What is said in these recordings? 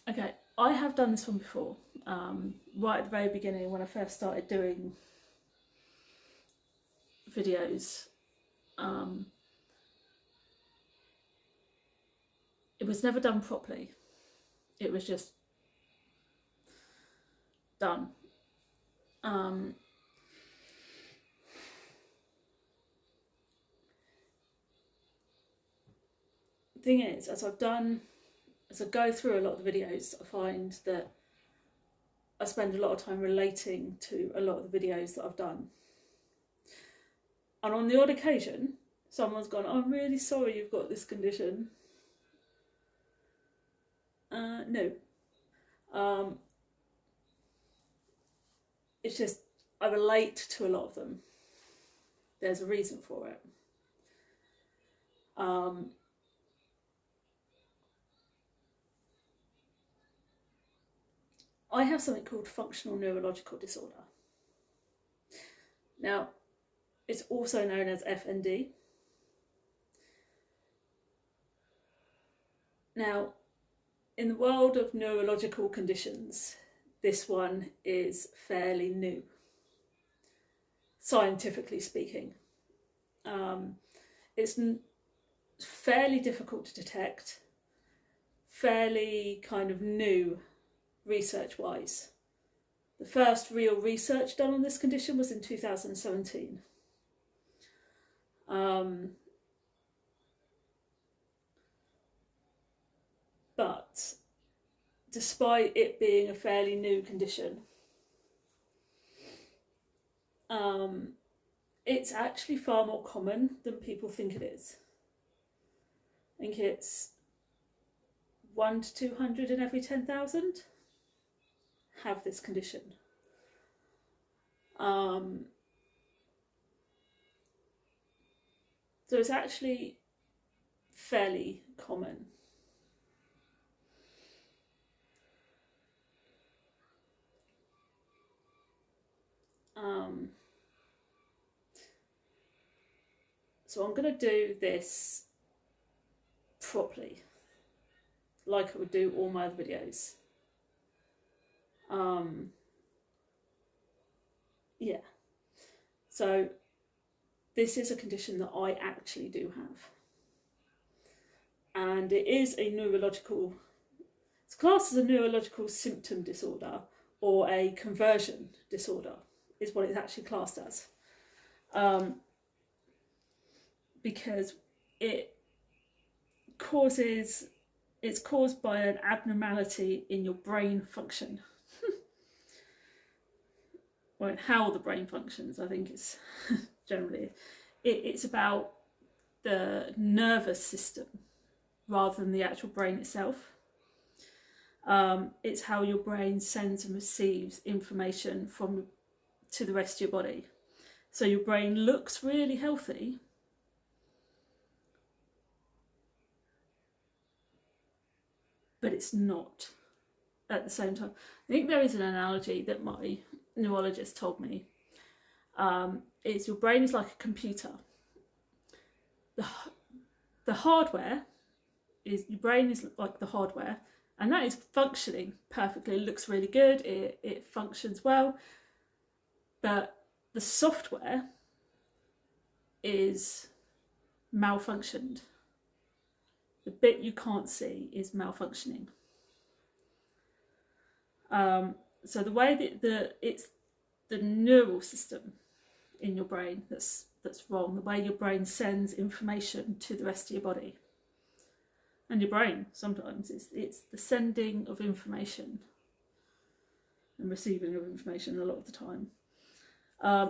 Okay, I have done this one before, right at the very beginning when I first started doing videos. It was never done properly. It was just done. The thing is, as I go through a lot of the videos, I find that I spend a lot of time relating to a lot of the videos that I've done. And on the odd occasion, someone's gone, "Oh, I'm really sorry you've got this condition." No. It's just, I relate to a lot of them. There's a reason for it. I have something called functional neurological disorder. Now, it's also known as FND. Now, in the world of neurological conditions, this one is fairly new, scientifically speaking. It's fairly difficult to detect, fairly kind of new research-wise. The first real research done on this condition was in 2017. But despite it being a fairly new condition, it's actually far more common than people think it is. I think it's 1 to 200 in every 10,000 have this condition. So it's actually fairly common. So I'm going to do this properly, like I would do all my other videos. Yeah. So this is a condition that I actually do have. And it is a neurological, it's classed as a neurological symptom disorder or a conversion disorder is what it's actually classed as. Because it's caused by an abnormality in your brain function. Well, how the brain functions, I think it's generally, it's about the nervous system rather than the actual brain itself. It's how your brain sends and receives information to the rest of your body. So your brain looks really healthy, but it's not at the same time. I think there is an analogy that my neurologist told me. Is your brain is like a computer. The hardware is, your brain is like the hardware, and that is functioning perfectly. It looks really good, it functions well, but the software is malfunctioned. The bit you can't see is malfunctioning. So the way that it's the neural system in your brain that's wrong, the way your brain sends information to the rest of your body. And your brain, sometimes, it's the sending of information and receiving of information a lot of the time.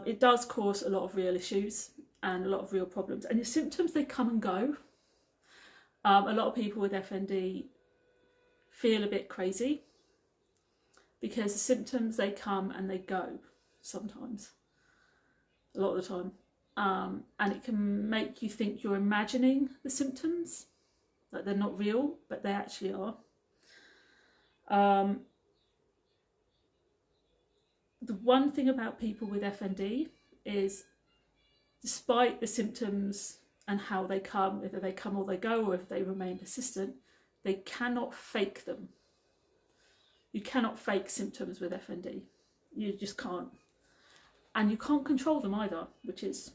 It does cause a lot of real issues and a lot of real problems. And your symptoms, they come and go. A lot of people with FND feel a bit crazy because the symptoms, they come and they go sometimes, a lot of the time. And it can make you think you're imagining the symptoms, like they're not real, but they actually are. The one thing about people with FND is, despite the symptoms and how they come, whether they come or they go, or if they remain persistent, they cannot fake them. You cannot fake symptoms with FND. You just can't. And you can't control them either, which is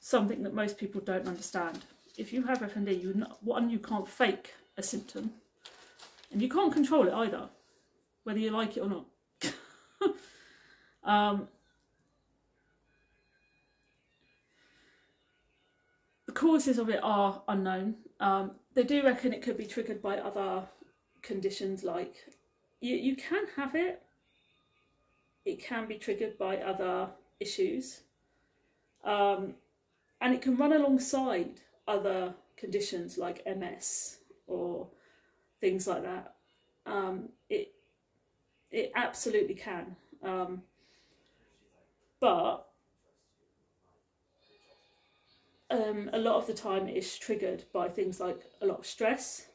something that most people don't understand. If you have FND, you can't fake a symptom, and you can't control it either, whether you like it or not. The causes of it are unknown. They do reckon it could be triggered by other conditions, like you can have it. It can be triggered by other issues, and it can run alongside other conditions like MS or things like that. It absolutely can, but a lot of the time it is triggered by things like a lot of stress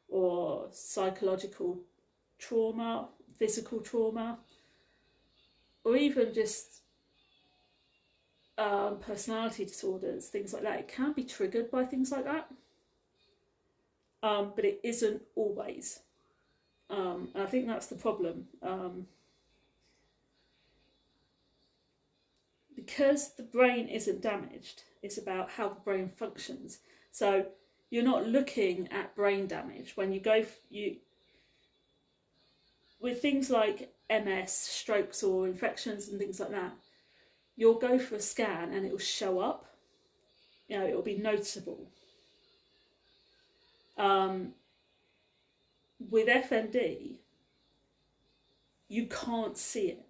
or psychological trauma, physical trauma, or even just personality disorders, things like that. It can be triggered by things like that, but it isn't always. And I think that's the problem. Because the brain isn't damaged, it's about how the brain functions. So you're not looking at brain damage when you go, with things like MS, strokes or infections and things like that, you'll go for a scan and it will show up, you know, it will be noticeable. With FND, you can't see it.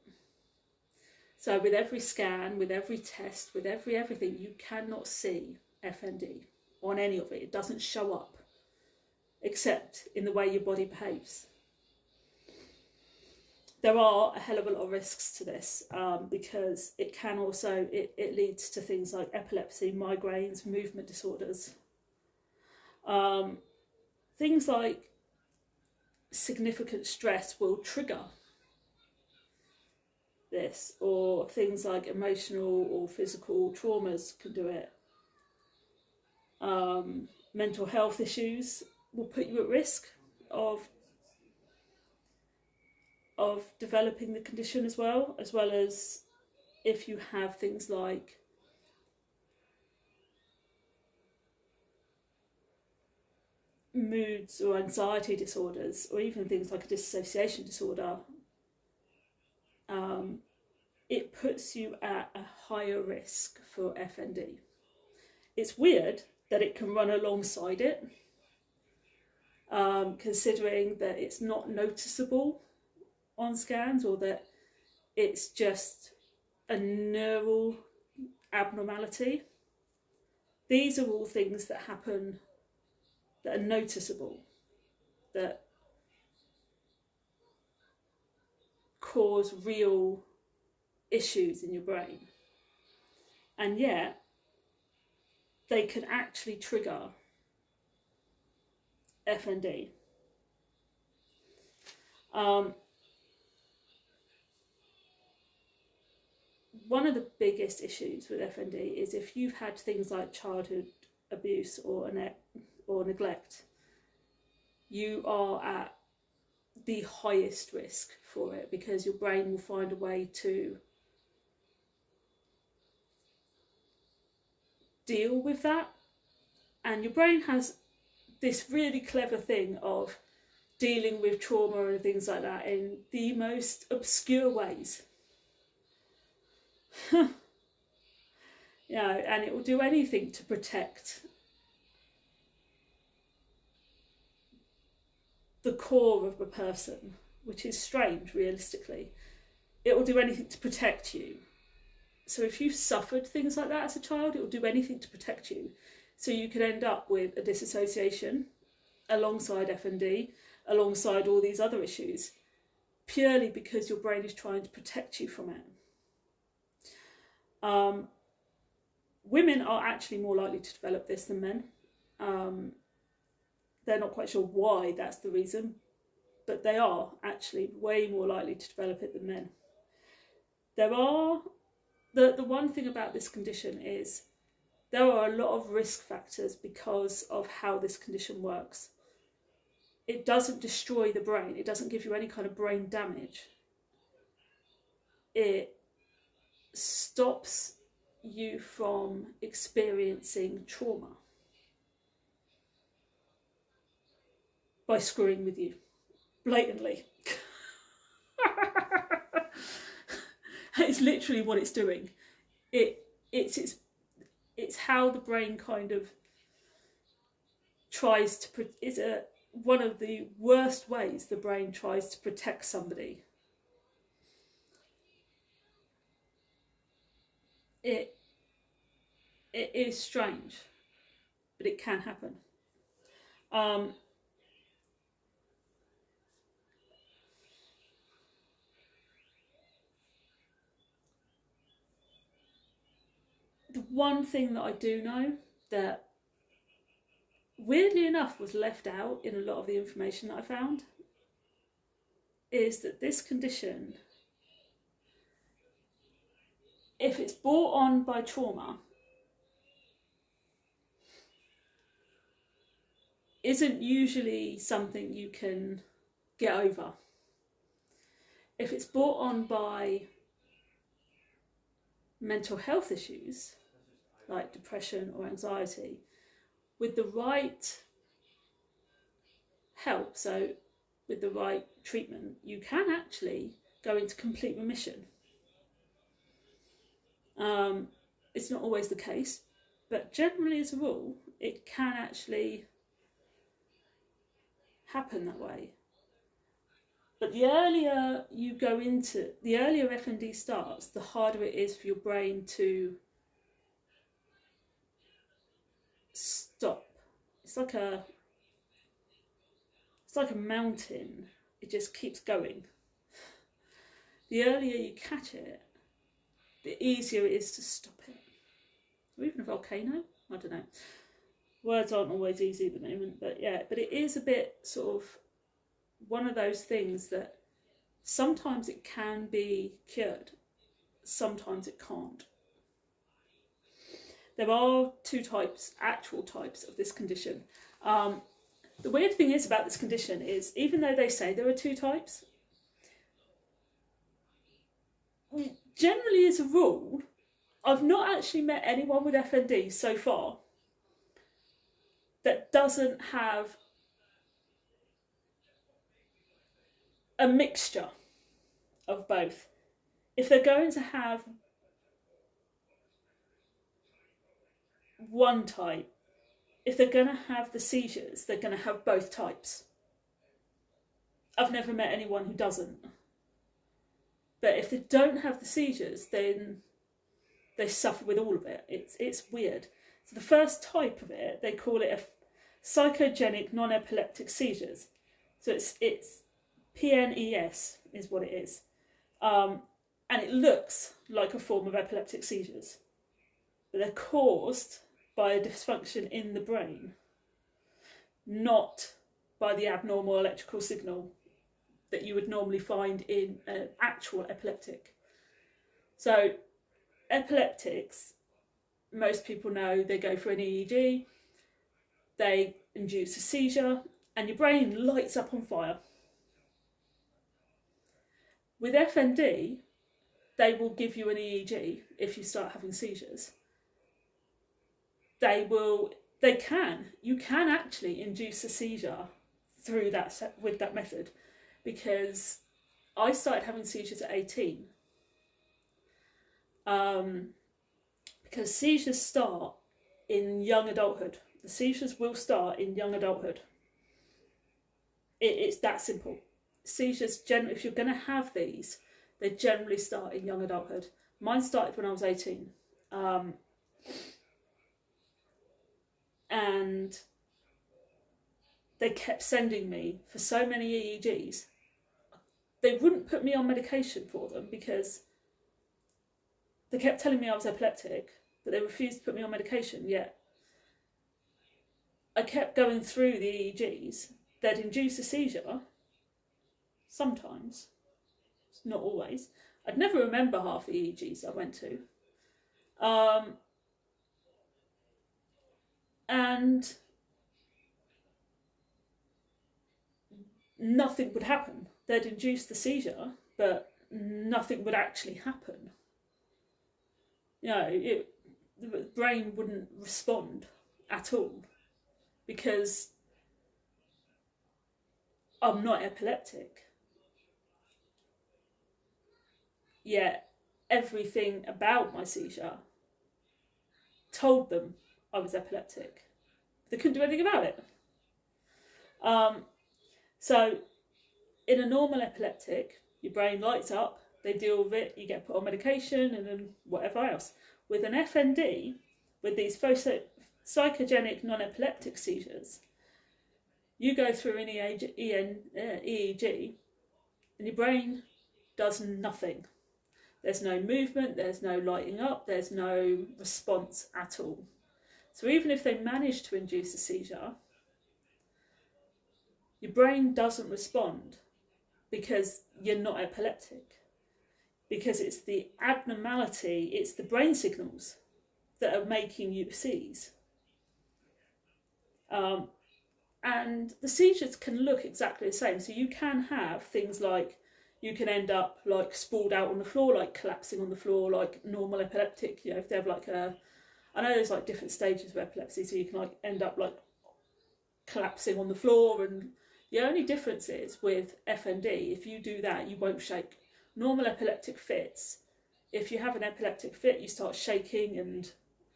So with every scan, with every test, with everything, you cannot see FND on any of it. It doesn't show up, except in the way your body behaves. There are a hell of a lot of risks to this, because it can also, it leads to things like epilepsy, migraines, movement disorders. Things like significant stress will trigger this, or things like emotional or physical traumas can do it. Mental health issues will put you at risk of developing the condition as well as if you have things like moods or anxiety disorders, or even things like a dissociation disorder. It puts you at a higher risk for FND. It's weird that it can run alongside it, considering that it's not noticeable on scans, or that it's just a neural abnormality. These are all things that happen that are noticeable, that cause real issues in your brain, and yet they can actually trigger FND. One of the biggest issues with FND is if you've had things like childhood abuse or neglect, you are at the highest risk for it, because your brain will find a way to deal with that. And your brain has this really clever thing of dealing with trauma and things like that in the most obscure ways. You know, and it will do anything to protect the core of a person, which is strange realistically. It will do anything to protect you. So if you've suffered things like that as a child, it will do anything to protect you. So you could end up with a disassociation alongside FND, alongside all these other issues, purely because your brain is trying to protect you from it. Women are actually more likely to develop this than men. They're not quite sure why that's the reason, but they are actually way more likely to develop it than men. There are, the one thing about this condition is there are a lot of risk factors because of how this condition works. it doesn't destroy the brain. It doesn't give you any kind of brain damage. It stops you from experiencing trauma by screwing with you blatantly. It's literally what it's doing. It's how the brain kind of tries to. It's one of the worst ways the brain tries to protect somebody. It is strange, but it can happen. The one thing that I do know that, weirdly enough, was left out in a lot of the information that I found is that this condition, if it's brought on by trauma, isn't usually something you can get over. If it's brought on by mental health issues, like depression or anxiety, with the right help, so with the right treatment, you can actually go into complete remission. It's not always the case, but generally as a rule, it can actually happen that way. But the earlier you go into, the earlier FND starts, the harder it is for your brain to stop. It's like a mountain. It just keeps going. The earlier you catch it, the easier it is to stop it. Or even a volcano, I don't know. Words aren't always easy at the moment, but yeah, but it is a bit sort of one of those things that sometimes it can be cured, sometimes it can't. There are two types, actual types of this condition. The weird thing is about this condition is, even though they say there are two types, generally as a rule, I've not actually met anyone with FND so far that doesn't have a mixture of both. If they're going to have one type, if they're going to have the seizures, they're going to have both types. I've never met anyone who doesn't. But if they don't have the seizures, then they suffer with all of it. It's weird. So the first type of it, they call it a psychogenic non-epileptic seizures. So it's PNES is what it is. And it looks like a form of epileptic seizures. But they're caused by a dysfunction in the brain, not by the abnormal electrical signal that you would normally find in an actual epileptic. So epileptics, most people know, they go for an EEG, they induce a seizure, and your brain lights up on fire. With FND, they will give you an EEG if you start having seizures. You can actually induce a seizure through that, with that method, because I started having seizures at 18. Because seizures start in young adulthood. The seizures will start in young adulthood. It's that simple. Seizures, generally, if you're going to have these, they generally start in young adulthood. Mine started when I was 18. And they kept sending me for so many EEGs. They wouldn't put me on medication for them because they kept telling me I was epileptic, but they refused to put me on medication, yet I kept going through the EEGs. They'd induce a seizure, sometimes, not always. I'd never remember half the EEGs I went to. And nothing would happen. They'd induce the seizure, but nothing would actually happen. You know, the brain wouldn't respond at all, because I'm not epileptic. Yet everything about my seizure told them I was epileptic. They couldn't do anything about it. So in a normal epileptic, your brain lights up, they deal with it, you get put on medication and then whatever else. With an FND, with these psychogenic non-epileptic seizures, you go through an EEG and your brain does nothing. There's no movement, there's no lighting up, there's no response at all. So even if they manage to induce a seizure, your brain doesn't respond because you're not epileptic. Because it's the abnormality, it's the brain signals that are making you seize. And the seizures can look exactly the same. So you can have things like, you can end up like sprawled out on the floor, like collapsing on the floor, like normal epileptic. You know, if they have like I know there's like different stages of epilepsy, so you can like end up like collapsing on the floor. And the only difference is with FND, if you do that, you won't shake. Normal epileptic fits, if you have an epileptic fit, you start shaking, and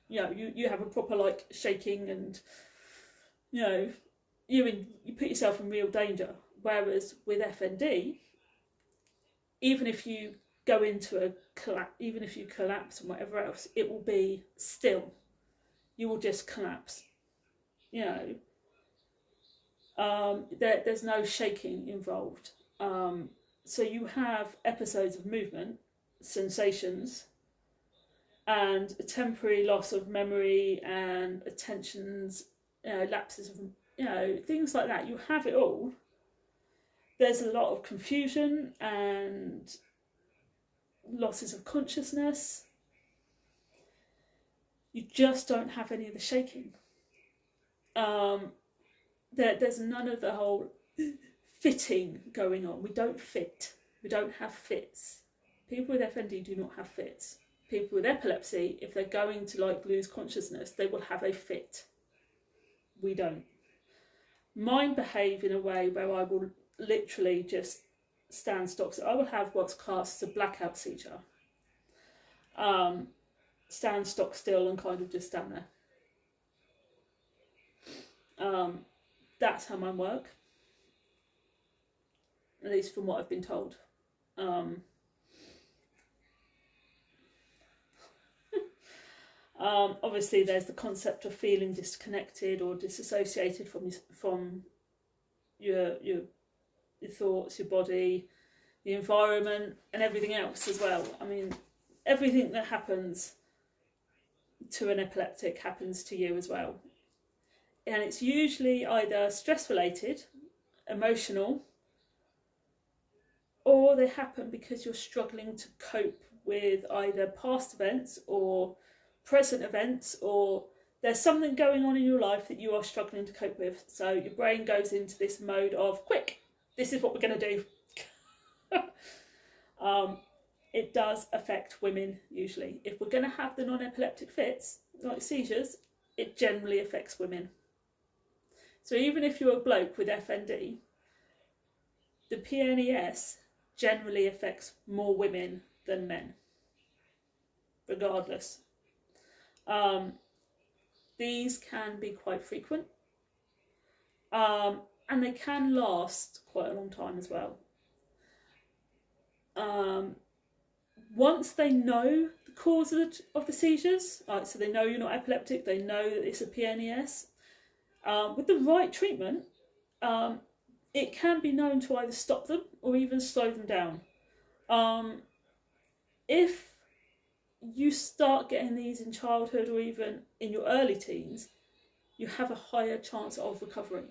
you know, you have a proper like shaking, and you know, you put yourself in real danger. Whereas with FND, even if you go into a collapse, even if you collapse and whatever else, it will be still. You will just collapse. You know, there's no shaking involved. So you have episodes of movement, sensations, and a temporary loss of memory and attentions, you know, lapses of, you know, things like that. You have it all. There's a lot of confusion and losses of consciousness. You just don't have any of the shaking. There's none of the whole fitting going on. We don't fit. We don't have fits. People with FND do not have fits. People with epilepsy, if they're going to like lose consciousness, they will have a fit. We don't. Mine behave in a way where I will literally just stand stock. So I will have what's classed as a blackout seizure. Stand stock still and kind of just stand there. That's how mine work. At least from what I've been told. Obviously there's the concept of feeling disconnected or disassociated from your thoughts, your body, the environment and everything else as well. I mean, everything that happens to an epileptic happens to you as well. And it's usually either stress related, emotional, or they happen because you're struggling to cope with either past events or present events, or there's something going on in your life that you are struggling to cope with. So your brain goes into this mode of, quick, this is what we're going to do. It does affect women usually. If we're going to have the non-epileptic fits, like seizures, it generally affects women. So even if you're a bloke with FND, the PNES generally affects more women than men, regardless. These can be quite frequent, and they can last quite a long time as well. Once they know the cause of the seizures, so they know you're not epileptic, they know that it's a PNES, with the right treatment, it can be known to either stop them or even slow them down. If you start getting these in childhood or even in your early teens, you have a higher chance of recovering,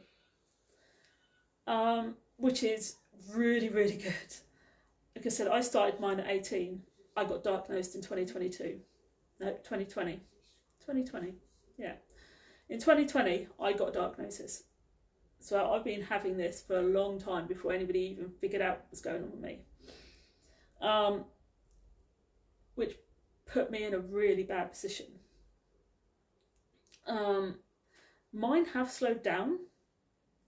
which is really, really good. Like I said, I started mine at 18. I got diagnosed in 2022. No, 2020. Yeah. In 2020, I got a diagnosis. So I've been having this for a long time before anybody even figured out what was going on with me, which put me in a really bad position. Mine have slowed down.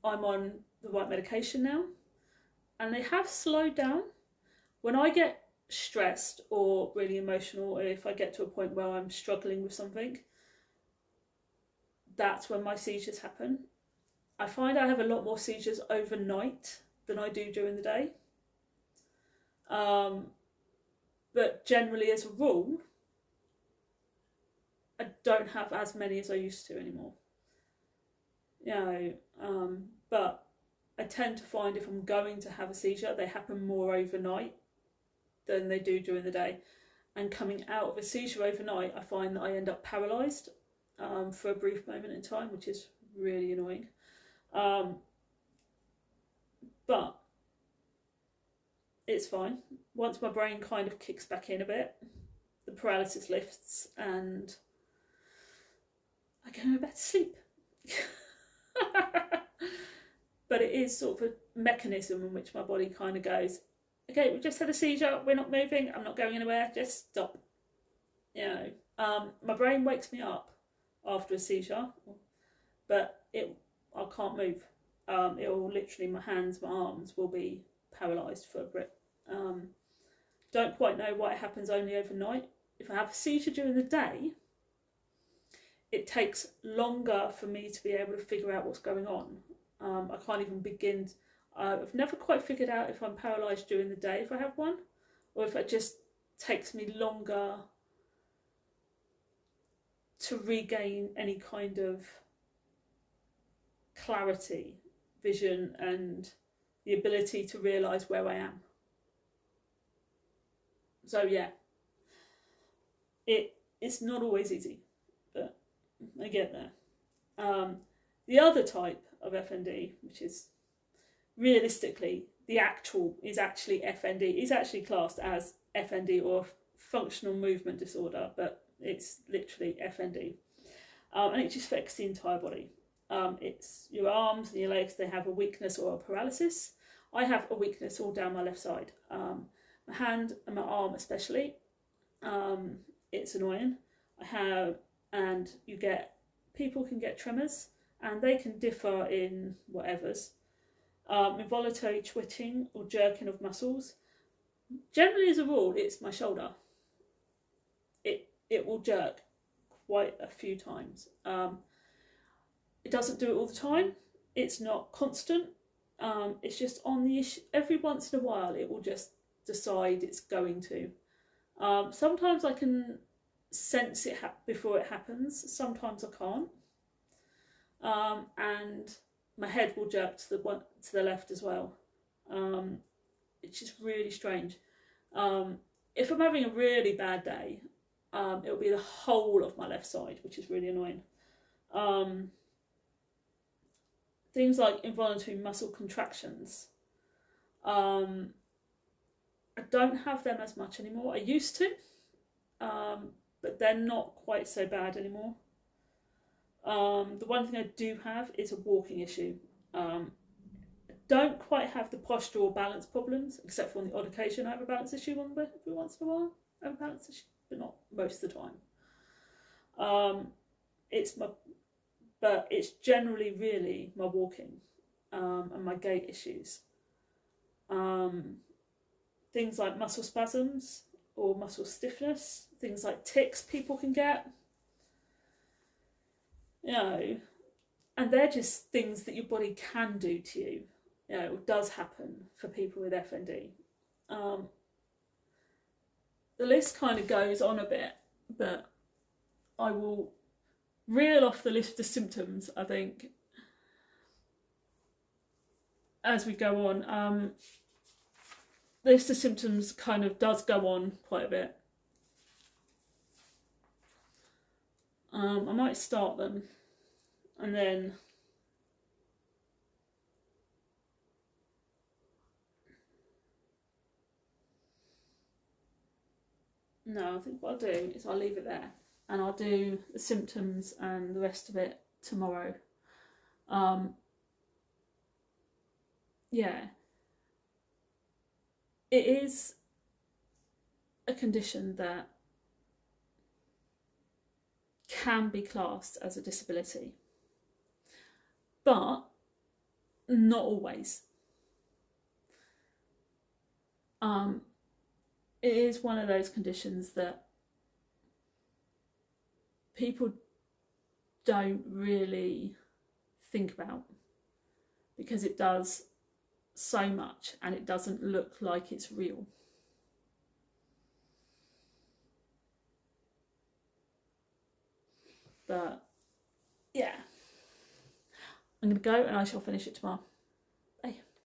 I'm on the right medication now, and they have slowed down. When I get stressed or really emotional, or if I get to a point where I'm struggling with something, that's when my seizures happen. I find I have a lot more seizures overnight than I do during the day. But generally, as a rule, I don't have as many as I used to anymore. But I tend to find if I'm going to have a seizure, they happen more overnight than they do during the day. And coming out of a seizure overnight, I find that I end up paralysed for a brief moment in time, which is really annoying. But it's fine. Once my brain kind of kicks back in a bit, the paralysis lifts and I go back to sleep. But it is sort of a mechanism in which my body kind of goes, okay, we just had a seizure, we're not moving, I'm not going anywhere, just stop. My brain wakes me up after a seizure, but I can't move. It will literally, my hands, my arms will be paralysed for a bit. Don't quite know why it happens only overnight. If I have a seizure during the day, it takes longer for me to be able to figure out what's going on. I can't even begin. I've never quite figured out if I'm paralysed during the day if I have one, or if it just takes me longer to regain any kind of clarity, vision, and the ability to realise where I am. So yeah, it's not always easy, but I get there. The other type of FND, which is realistically is actually FND, is actually classed as FND or functional movement disorder, but it's literally FND. And it just affects the entire body. It's your arms and your legs, they have a weakness or a paralysis. I have a weakness all down my left side. My hand and my arm especially. It's annoying. People can get tremors, and they can differ in whatevers. Involuntary twitching or jerking of muscles. Generally, as a rule, it's my shoulder. It will jerk quite a few times. It doesn't do it all the time. It's not constant. It's just on the issue. Every once in a while, it will just decide it's going to. Sometimes I can sense it before it happens. Sometimes I can't. And my head will jerk to the left as well. It's just really strange. If I'm having a really bad day, it'll be the whole of my left side, which is really annoying. Things like involuntary muscle contractions. I don't have them as much anymore. I used to, but they're not quite so bad anymore. The one thing I do have is a walking issue. I don't quite have the posture or balance problems, except for on the odd occasion I have a balance issue every once in a while. I have a balance issue, but not most of the time. But it's generally really my walking and my gait issues. Things like muscle spasms or muscle stiffness, things like tics people can get. And they're just things that your body can do to you. It does happen for people with FND. The list kind of goes on a bit, but I will reel off the list of symptoms, I think, as we go on. The list of symptoms kind of does go on quite a bit. I might start them and then no, I think what I'll do is I'll leave it there and I'll do the symptoms and the rest of it tomorrow. yeah, it is a condition that can be classed as a disability, but not always. It is one of those conditions that people don't really think about because it does so much and it doesn't look like it's real. But yeah, I'm going to go and I shall finish it tomorrow.